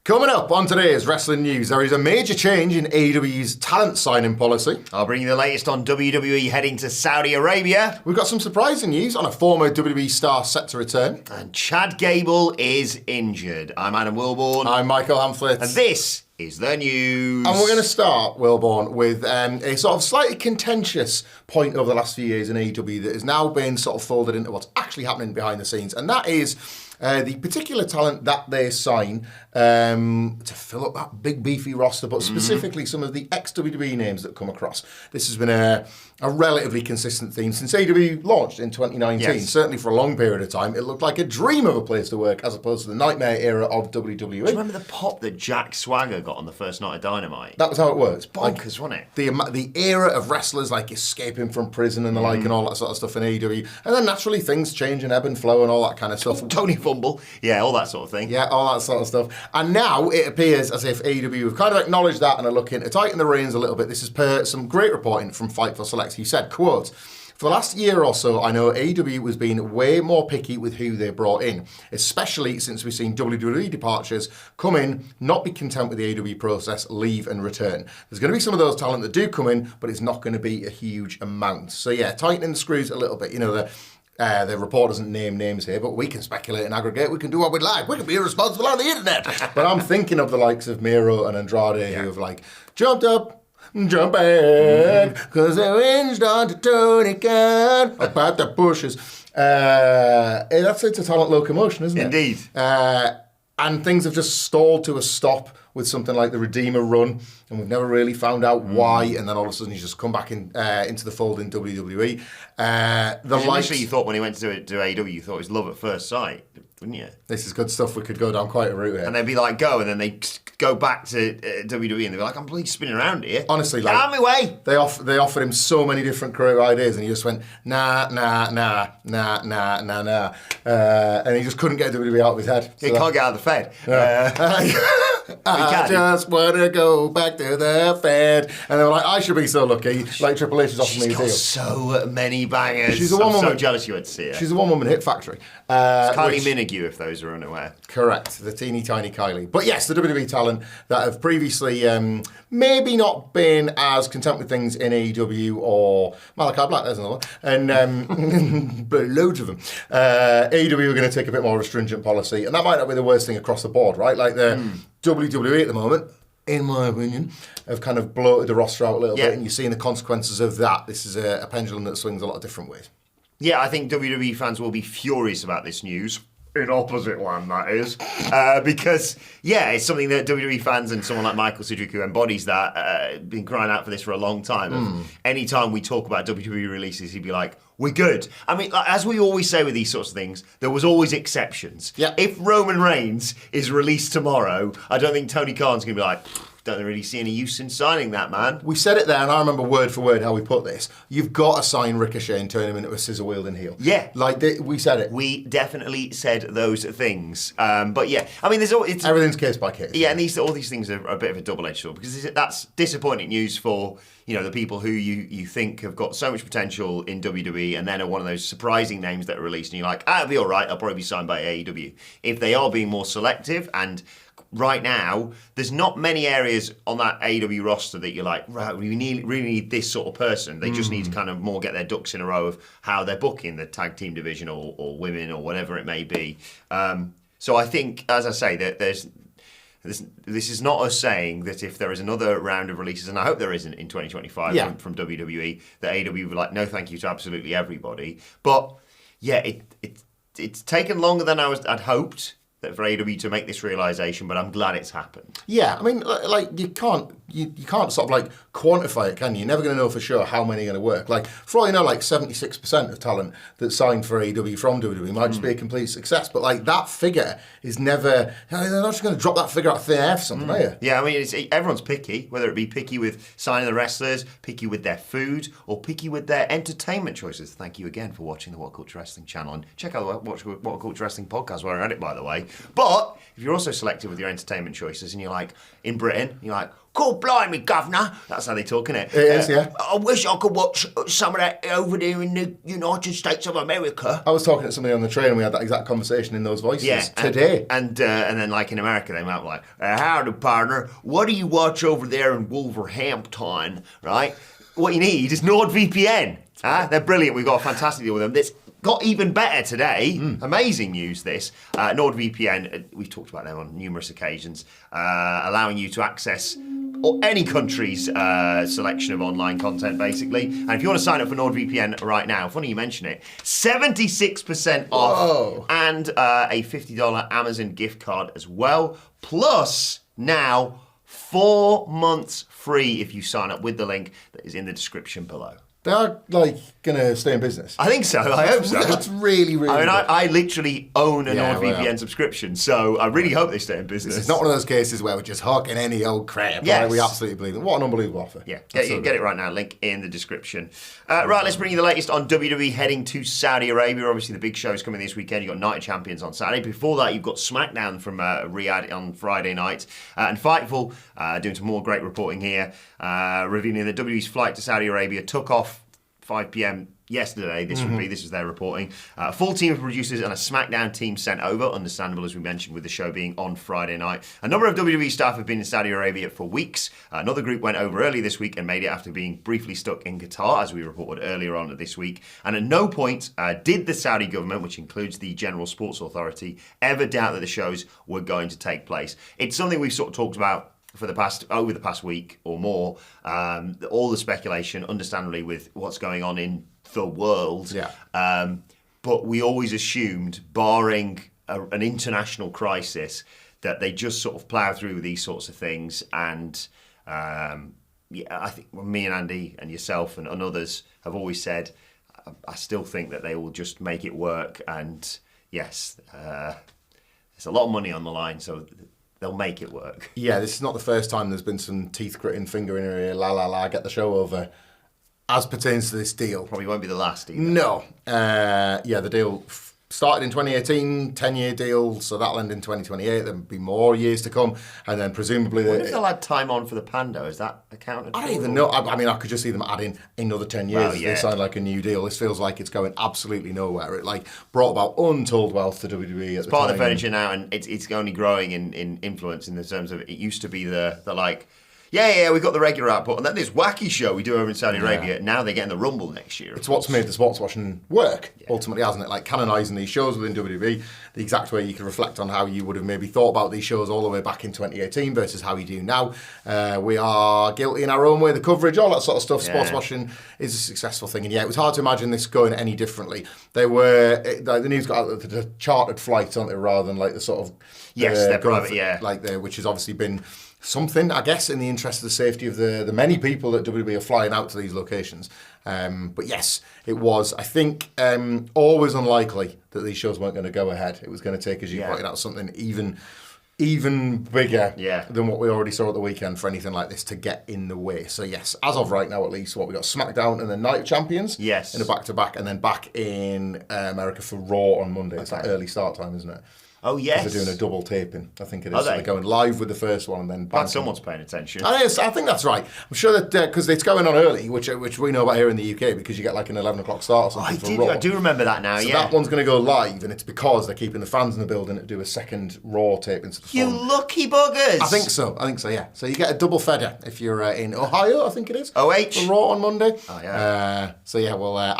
Coming up on today's wrestling news, there is a major change in AEW's talent signing policy. I'll bring you the latest on WWE heading to Saudi Arabia. We've got some surprising news on a former WWE star set to return. And Chad Gable is injured. I'm Adam Wilborn. I'm Michael Hamflett. And this is the news. And we're going to start, Wilborn, with a sort of slightly contentious point over the last few years in AEW that has now been sort of folded into what's actually happening behind the scenes. And that is the particular talent that they sign to fill up that big beefy roster, but specifically some of the ex-WWE names that come across. This has been a relatively consistent theme since AEW launched in 2019. Yes. Certainly for a long period of time, it looked like a dream of a place to work as opposed to the nightmare era of WWE. Do you remember the pop that Jack Swagger got on the first night of Dynamite? That was how it worked. Bonkers, wasn't it? The era of wrestlers like escaping from prison and the like and all that sort of stuff in AEW. And then naturally things change and ebb and flow and all that kind of stuff. Tony Fumble. Yeah, all that sort of thing. Yeah, all that sort of stuff. And now it appears as if AEW have kind of acknowledged that and are looking to tighten the reins a little bit. This is per some great reporting from Fightful Select. He said, quote, "For the last year or so, I know AEW has been way more picky with who they brought in, especially since we've seen WWE departures come in, not be content with the AEW process, leave and return. There's going to be some of those talent that do come in, but it's not going to be a huge amount." So yeah, tightening the screws a little bit. You know, the report doesn't name names here, but we can speculate and aggregate. We can do what we like. We can be irresponsible on the internet. But I'm thinking of the likes of Miro and Andrade who have like jumped up, jump back, because they're hinged on to Tony Khan about the bushes. It's a talent locomotion, isn't it? Indeed. And things have just stalled to a stop with something like the Redeemer run, and we've never really found out why, and then all of a sudden he's just come back into the fold in WWE. Initially you thought when he went to AEW, you thought it was love at first sight, wouldn't you? This is good stuff. We could go down quite a route here. And they'd be like, go, and then they go back to WWE, and they'd be like, I'm bloody spinning around here. Honestly, get out of my way. They offered him so many different career ideas, and he just went, nah, and he just couldn't get WWE out of his head. He can't get out of the Fed. I just want to go back to the Fed. And they were like, I should be so lucky. Like Triple H has offered me a deal. She's got so many bangers. She's a one-woman. I'm so jealous you went to see her. She's a one-woman hit factory. It's Kylie Minogue, if those are unaware. Correct, the teeny tiny Kylie. But yes, the WWE talent that have previously maybe not been as content with things in AEW or Malachi Black, there's another one, and but loads of them. AEW are going to take a bit more of a stringent policy, and that might not be the worst thing across the board, right? Like the WWE at the moment, in my opinion, have kind of bloated the roster out a little bit, and you're seeing the consequences of that. This is a pendulum that swings a lot of different ways. Yeah, I think WWE fans will be furious about this news. In opposite land, that is. Because, yeah, it's something that WWE fans and someone like Michael Sidgwick, who embodies that, been crying out for this for a long time. Anytime we talk about WWE releases, he'd be like, we're good. I mean, like, as we always say with these sorts of things, there was always exceptions. Yeah. If Roman Reigns is released tomorrow, I don't think Tony Khan's going to be like, don't really see any use in signing that, man. We said it there, and I remember word for word how we put this. You've got to sign Ricochet and turn him into a scissor-wielding heel. Yeah. Like, we said it. We definitely said those things. But yeah, I mean, everything's case by case. Yeah, and all these things are a bit of a double-edged sword, because that's disappointing news for, you know, the people who you think have got so much potential in WWE and then are one of those surprising names that are released, and you're like, it'll be all right, I'll probably be signed by AEW. If they are being more selective, and right now, there's not many areas on that AEW roster that you're like, right, we really need this sort of person. They just need to kind of more get their ducks in a row of how they're booking the tag team division or women or whatever it may be. So I think, as I say, that this is not us saying that if there is another round of releases, and I hope there isn't in 2025 from WWE, that AEW will be like, no thank you to absolutely everybody. But yeah, it's taken longer than I'd hoped for AEW to make this realisation, but I'm glad it's happened. Yeah, I mean, like, you can't sort of, like, quantify it, can you? You're never going to know for sure how many are going to work. Like, for all you know, like, 76% of talent that's signed for AEW from WWE might just be a complete success, but, like, that figure is never, they're not just going to drop that figure out of thin air for something, are you? Yeah, I mean, everyone's picky, whether it be picky with signing the wrestlers, picky with their food, or picky with their entertainment choices. Thank you again for watching the WhatCulture Wrestling channel, and check out the WhatCulture Wrestling podcast where I at it, by the way. But if you're also selective with your entertainment choices, and you're like in Britain, you're like, "God blimey, governor," that's how they talk, isn't it? It is, yeah. I wish I could watch some of that over there in the United States of America. I was talking to somebody on the train and we had that exact conversation in those voices today. And then like in America, they might be like, "Howdy, partner, what do you watch over there in Wolverhampton?" Right? What you need is NordVPN. They're brilliant. We've got a fantastic deal with them. It's got even better today. Amazing news, this. NordVPN, we've talked about them on numerous occasions, allowing you to access any country's selection of online content, basically. And if you want to sign up for NordVPN right now, funny you mention it, 76% off. Whoa. And a $50 Amazon gift card as well. Plus, now, 4 months free if you sign up with the link that is in the description below. They are, like, going to stay in business. I think so. I hope so. That's really, really I mean, good. I literally own a NordVPN well. subscription, so I really hope they stay in business. It's not one of those cases where we're just hawking any old crap. Yes. Right? We absolutely believe it. What an unbelievable offer. Yeah, get it right now. Link in the description. Right, let's bring you the latest on WWE heading to Saudi Arabia. Obviously, the big show is coming this weekend. You've got Night of Champions on Saturday. Before that, you've got SmackDown from Riyadh on Friday night. And Fightful doing some more great reporting here, revealing that WWE's flight to Saudi Arabia took off 5 p.m. yesterday. This was their reporting. A full team of producers and a SmackDown team sent over, understandable as we mentioned with the show being on Friday night. A number of WWE staff have been in Saudi Arabia for weeks. Another group went over early this week and made it after being briefly stuck in Qatar, as we reported earlier on this week. And at no point did the Saudi government, which includes the General Sports Authority, ever doubt that the shows were going to take place. It's something we've sort of talked about over the past week or more, all the speculation, understandably, with what's going on in the world. Yeah. But we always assumed, barring an international crisis, that they just sort of plough through these sorts of things. And I think me and Andy and yourself and others have always said, I still think that they will just make it work. And yes, there's a lot of money on the line, so they'll make it work. Yeah, this is not the first time there's been some teeth gritting, finger in her ear, get the show over. As pertains to this deal. Probably won't be the last either. No. The deal started in 2018, 10-year deal, so that'll end in 2028. There'll be more years to come, and then presumably... I wonder if they'll add time on for the Pando. Is that accounted for? I don't even know. I mean, I could just see them adding another 10 years if they sign like a new deal. This feels like it's going absolutely nowhere. It like brought about untold wealth to WWE at it's part of the furniture now, and it's only growing in influence in the terms of it used to be the like... Yeah, we've got the regular output, and then this wacky show we do over in Saudi Arabia, now they're getting the Rumble next year. It's what's made the sports watching work, ultimately, hasn't it? Like canonising these shows within WWE, the exact way you can reflect on how you would have maybe thought about these shows all the way back in 2018 versus how you do now. We are guilty in our own way, the coverage, all that sort of stuff. Sports watching is a successful thing, and it was hard to imagine this going any differently. The news got out the chartered flights, aren't they, rather than like the sort of... they're private, which has obviously been... something, I guess, in the interest of the safety of the many people that WWE are flying out to these locations. But yes, it was, I think, always unlikely that these shows weren't going to go ahead. It was going to take, as you pointed out, something even bigger than what we already saw at the weekend for anything like this to get in the way. So yes, as of right now at least, we got SmackDown and then Night of Champions in a back-to-back, and then back in America for Raw on Monday. It's that early start time, isn't it? Oh, yes. They're doing a double taping, I think it is. So they're going live with the first one and then... Glad someone's paying attention. I think that's right. I'm sure that, because it's going on early, which we know about here in the UK, because you get like an 11 o'clock start or something for Raw. I do remember that now, so that one's going to go live, and it's because they're keeping the fans in the building to do a second Raw taping. You lucky buggers! I think so, yeah. So you get a double feather if you're in Ohio, I think it is. OH. For Raw on Monday. Oh, yeah.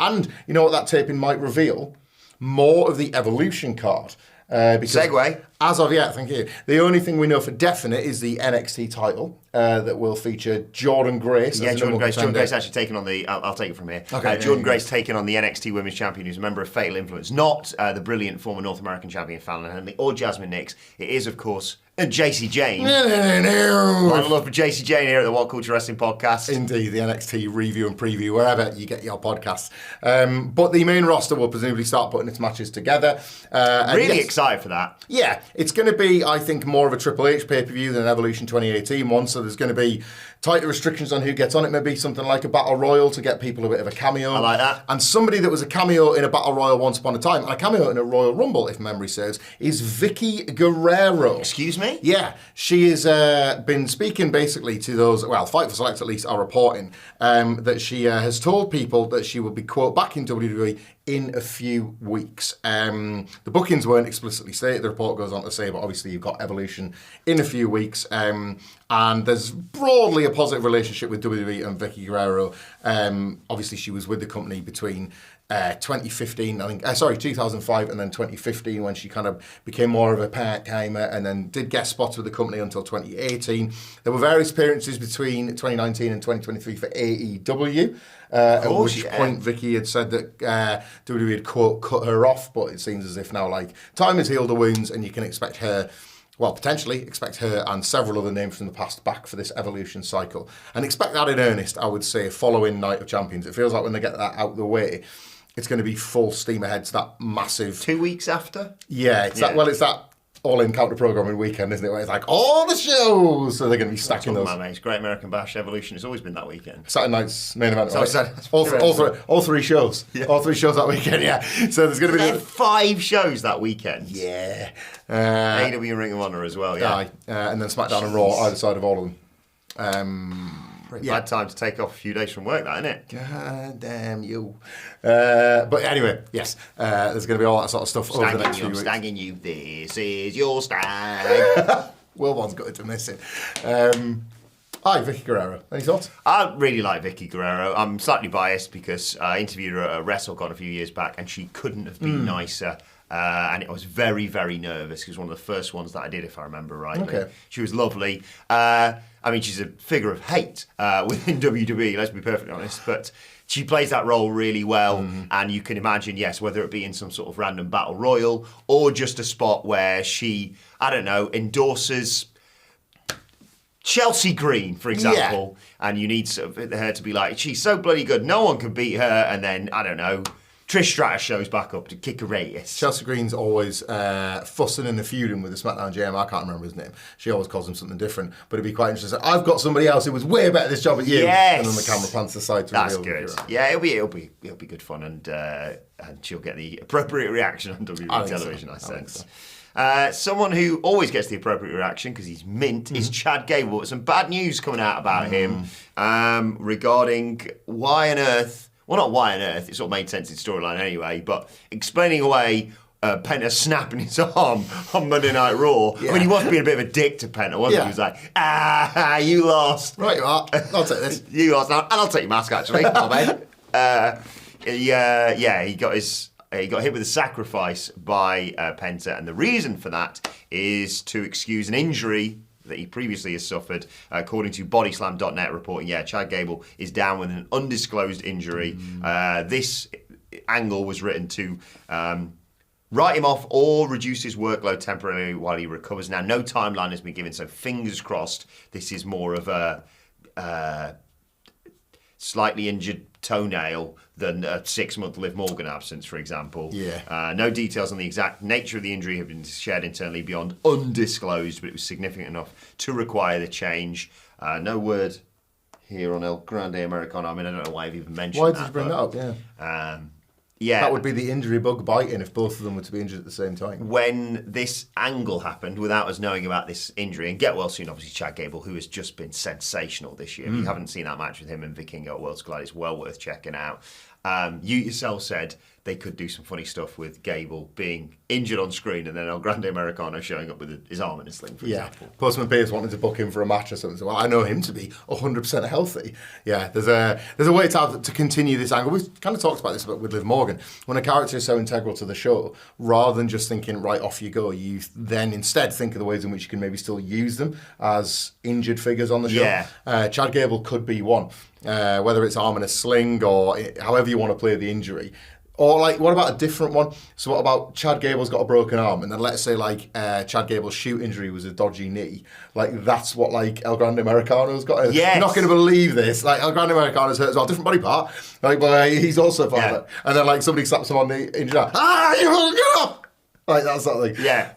And you know what that taping might reveal? More of the Evolution card. Because segue. As of yet, thank you. The only thing we know for definite is the NXT title that will feature Jordan Grace. Yeah, Jordan Grace actually taking on the... I'll take it from here. Okay, Jordan Grace taking on the NXT Women's Champion, who's a member of Fatal Influence. Not the brilliant former North American champion Fallon Henley or Jasmine Nix. It is, of course, And JC Jane. No. A lot of love for JC Jane here at the What Culture Wrestling Podcast. Indeed, the NXT review and preview, wherever you get your podcasts. But the main roster will presumably start putting its matches together. Really excited for that. Yeah, it's going to be, I think, more of a Triple H pay-per-view than an Evolution 2018 one, so there's going to be tighter restrictions on who gets on it, maybe something like a Battle Royal to get people a bit of a cameo. I like that. And somebody that was a cameo in a Battle Royal once upon a time, and a cameo in a Royal Rumble, if memory serves, is Vicky Guerrero. Excuse me? Yeah, she has been speaking basically to those, well, Fight for Select at least are reporting, that she has told people that she will be, quote, back in WWE in a few weeks. The bookings weren't explicitly stated, the report goes on to say, but obviously you've got Evolution in a few weeks, and there's broadly a positive relationship with WWE and Vicky Guerrero. Obviously she was with the company between 2015, 2005 and then 2015 when she kind of became more of a part-timer and then did guest spots with the company until 2018. There were various appearances between 2019 and 2023 for AEW. At which point Vicky had said that WWE had, quote, cut her off, but it seems as if now, like, time has healed the wounds and you can expect her, well, potentially expect her and several other names from the past back for this Evolution cycle. And expect that in earnest, I would say, following Night of Champions. It feels like when they get that out of the way, it's going to be full steam ahead to that massive... 2 weeks after? Yeah, it's that all-in counter-programming weekend, isn't it? Where it's like, all the shows! So they're going to be stacking those. Mate, it's Great American Bash Evolution. It's always been that weekend. Saturday night's main event, right? Saturday. All three shows. Yeah. All three shows that weekend, yeah. So there's going to be... 5 shows that weekend. Yeah. AEW Ring of Honor as well, yeah. And then SmackDown and Raw, either side of all of them. Bad time to take off a few days from work, that, isn't it? God damn you. But anyway, yes, there's going to be all that sort of stuff over the next few weeks. Stagging you, this is your stag. Will one's got to miss it. Hi, Vicky Guerrero. Any thoughts? I really like Vicky Guerrero. I'm slightly biased because I interviewed her at a WrestleCon a few years back and she couldn't have been nicer. And I was very, very nervous. It was one of the first ones that I did, if I remember rightly. Okay. She was lovely. I mean, she's a figure of hate within WWE, let's be perfectly honest. But she plays that role really well. And you can imagine, yes, whether it be in some sort of random battle royal or just a spot where she, I don't know, endorses Chelsea Green, for example. Yeah. And you need her to be like, she's so bloody good, no one can beat her. And then, I don't know, Trish Stratus shows back up to kick her ass. Chelsea Green's always fussing and feuding with the SmackDown GM. I can't remember his name. She always calls him something different. But it'd be quite interesting. I've got somebody else who was way better at this job at you. Yes. And then the camera pans to the side to That's reveal good. Yeah, it'll be good fun, and she'll get the appropriate reaction on WWE television. So. Someone who always gets the appropriate reaction because he's mint is Chad Gable. Some bad news coming out about him regarding why on earth. Well, not why on earth, it sort of made sense in storyline anyway, but explaining away Penta snapping his arm on Monday Night Raw. Yeah. I mean, he was being a bit of a dick to Penta, wasn't he? He was like, you lost. Right, you are. I'll take this. You lost. And I'll take your mask, actually. Oh, man. He got hit with a sacrifice by Penta, and the reason for that is to excuse an injury that he previously has suffered, according to bodyslam.net reporting, Chad Gable is down with an undisclosed injury. This angle was written to write him off or reduce his workload temporarily while he recovers. Now, no timeline has been given, so fingers crossed this is more of a slightly injured toenail than a 6-month Liv Morgan absence, for example. Yeah. No details on the exact nature of the injury have been shared internally beyond undisclosed, but it was significant enough to require the change. No word here on El Grande Americano. I mean, I don't know why I've even mentioned that. Why did you bring that up? Yeah. That would be the injury bug biting if both of them were to be injured at the same time. When this angle happened, without us knowing about this injury, and get well soon, obviously, Chad Gable, who has just been sensational this year. If you haven't seen that match with him and Vikingo at Worlds Collide, it's well worth checking out. You yourself said they could do some funny stuff with Gable being injured on screen and then El Grande Americano showing up with his arm in a sling, for example. Postman Pierce wanted to book him for a match or something. So, well, I know him to be 100% healthy. Yeah, there's a way to continue this angle. We've kind of talked about this with Liv Morgan. When a character is so integral to the show, rather than just thinking, right, off you go, you then instead think of the ways in which you can maybe still use them as injured figures on the show. Yeah. Chad Gable could be one. Whether it's arm in a sling or however you want to play the injury, Or like, what about a different one? So what about Chad Gable's got a broken arm, and then let's say like Chad Gable's shoot injury was a dodgy knee. Like that's what like El Grande Americano's got. Yes. You're not going to believe this. Like El Grande Americano's hurt as well, different body part. Like, but he's also part of it. And then like somebody slaps him on the injured arm. You get up! Like that sort of thing. Yeah.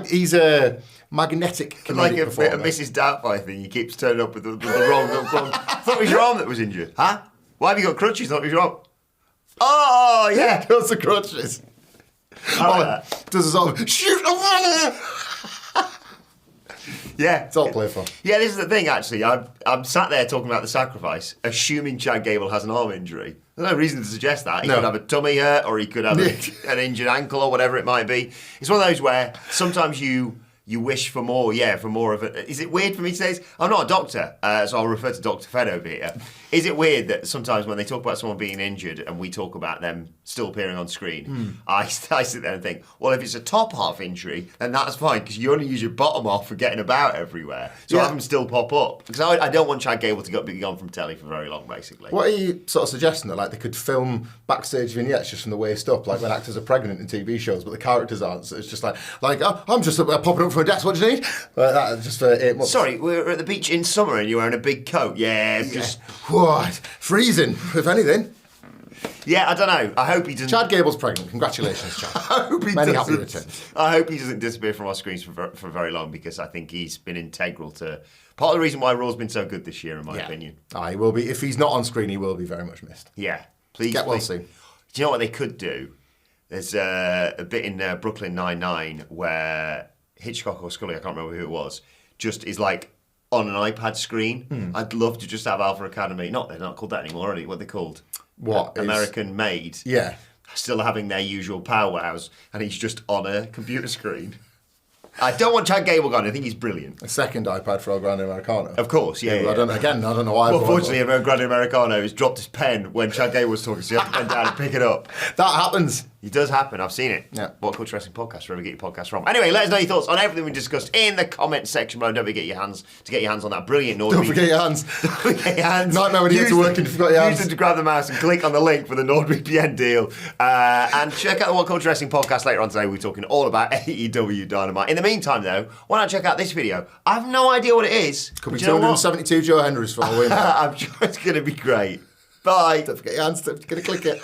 He's a magnetic comedic Like a performer. Mrs. Doubtfire thing. He keeps turning up with the wrong. I thought it was your arm that was injured. Huh? Why have you got crutches? I thought it was your arm. Oh, yeah. Goes to crutches. I like that. Does a sort of shoot over. Yeah. It's all playful. Yeah, this is the thing, actually. I'm sat there talking about the sacrifice, assuming Chad Gable has an arm injury. There's no reason to suggest that. He could have a tummy hurt, or he could have an injured ankle, or whatever it might be. It's one of those where sometimes you wish for more, for more of it. Is it weird for me to say this? I'm not a doctor, so I'll refer to Dr. Fed over here. Is it weird that sometimes when they talk about someone being injured and we talk about them still appearing on screen, I sit there and think, well, if it's a top half injury, then that's fine, because you only use your bottom half for getting about everywhere. So have them still pop up. Because I don't want Chad Gable to be gone from telly for very long, basically. What are you sort of suggesting? That like they could film backstage vignettes just from the waist up, like when actors are pregnant in TV shows, but the characters aren't. So it's just like oh, I'm just popping up for a desk. What do you need? Like that, just for 8 months. Sorry, we're at the beach in summer and you're wearing a big coat. Yeah, just... What? Freezing, if anything. Yeah, I don't know. I hope he doesn't... Chad Gable's pregnant. Congratulations, Chad. I hope he Many doesn't... happy returns. I hope he doesn't disappear from our screens for very long, because I think he's been integral to... Part of the reason why Raw's been so good this year, in my opinion. He will be. If he's not on screen, he will be very much missed. Yeah. Please, Get well please. soon. Do you know what they could do? There's a bit in Brooklyn Nine-Nine where Hitchcock or Scully, I can't remember who it was, just is like on an iPad screen. I'd love to just have Alpha Academy. They're not called that anymore, are they? What are they called? What? American Made. Yeah. Still having their usual powwows, and he's just on a computer screen. I don't want Chad Gable gone. I think he's brilliant. A second iPad for El Grande Americano. Of course, yeah. I don't know why. Well, fortunately, El Grande Americano has dropped his pen when Chad Gable was talking, so you have to bend down and pick it up. That happens. It does happen. I've seen it. Yeah. WhatCulture Wrestling Podcast, wherever you get your podcast from. Anyway, let us know your thoughts on everything we discussed in the comment section below. Don't forget your hands on that brilliant Nordby. Don't forget your hands. Don't forget your hands. Nightmare when you get to work and you forgot your hands. Use them to grab the mouse and click on the link for the NordVPN deal. And check out the WhatCulture Wrestling Podcast later on today. We're talking all about AEW Dynamite. In the meantime, though, why not check out this video? I have no idea what it is. Could be 272 Joe Henrys for all we know. I'm sure it's going to be great. Bye. Don't forget your hands. Don't forget to click it.